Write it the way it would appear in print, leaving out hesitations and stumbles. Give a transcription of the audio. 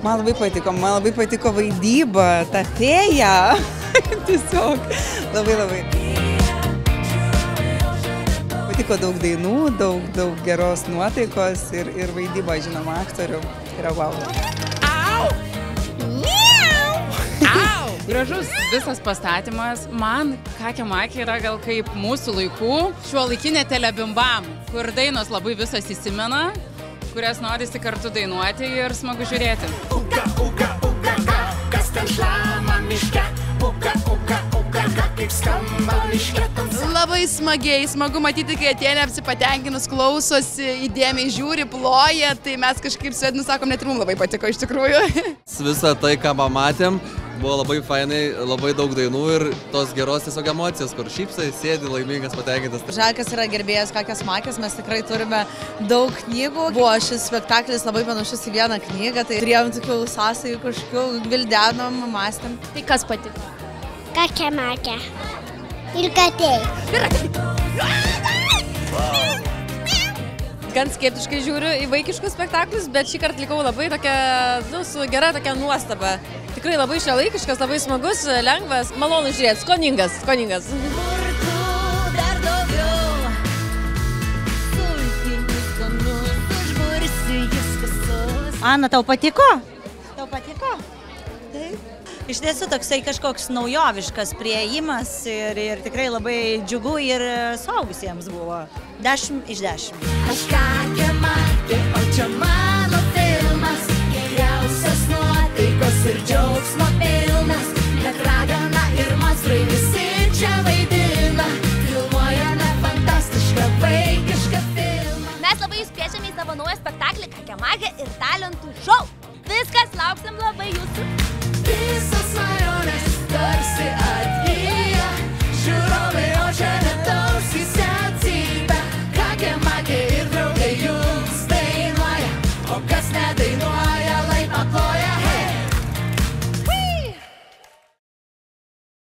Man labai patiko vaidyba, ta fėja. Tiesiog labai. Patiko daug dainų, daug geros nuotaikos ir vaidyba, žinoma, aktorių yra wow. Gražus visas pastatymas. Man Kakė-Makė yra gal kaip mūsų laikų šiuolaikinė telebimbam, kur dainos labai visas įsimena, kurias norisi kartu dainuoti ir smagu žiūrėti. Uka, uka, uka, ka, kas ten šlama miške? Uka, uka, uka, ka, kaip skamba miške. Labai smagu matyti, kai atėnė apsipatenkinus klausosi, įdėmiai žiūri, ploja, tai mes kažkaip su Ednu sakom, net ir mums labai patiko iš tikrųjų. Visą tai, ką pamatėm, buvo labai fainai, labai daug dainų ir tos geros tiesiog emocijos, kur šypsai, sėdi laimingas, patenkintas. Žalkas yra gerbėjas Kakės-Makės, mes tikrai turime daug knygų. Buvo šis spektaklis labai panašus į vieną knygą, tai turėjom tokių sąsajų kažkokių, gvildenom, mąstėm. Tai kas patiko? Kakė-Makė. Ir katė. Gan skeptiškai žiūriu į vaikiškus spektaklius, bet šį kartą likau labai tokia, su gera tokia nuostaba. Tikrai labai šiuolaikiškas, labai smagus, lengvas, malonu žiūrėti, skoningas. Ana, tau patiko? Taip. Iš tiesų toksai kažkoks naujoviškas priėjimas ir tikrai labai džiugu ir suaugusiems buvo. 10 iš 10. Aš Kakė-Makė, o čia mano filmas, geriausios nuotaikos ir džiaugsmo pilnas, bet ragana ir monstrai visi čia vaidina, filmuojame fantastišką vaikišką filmą. Mes labai jūs kviečiame į savo naują spektaklį Kakė-Makė ir talentų šou. Viskas, lauksim labai.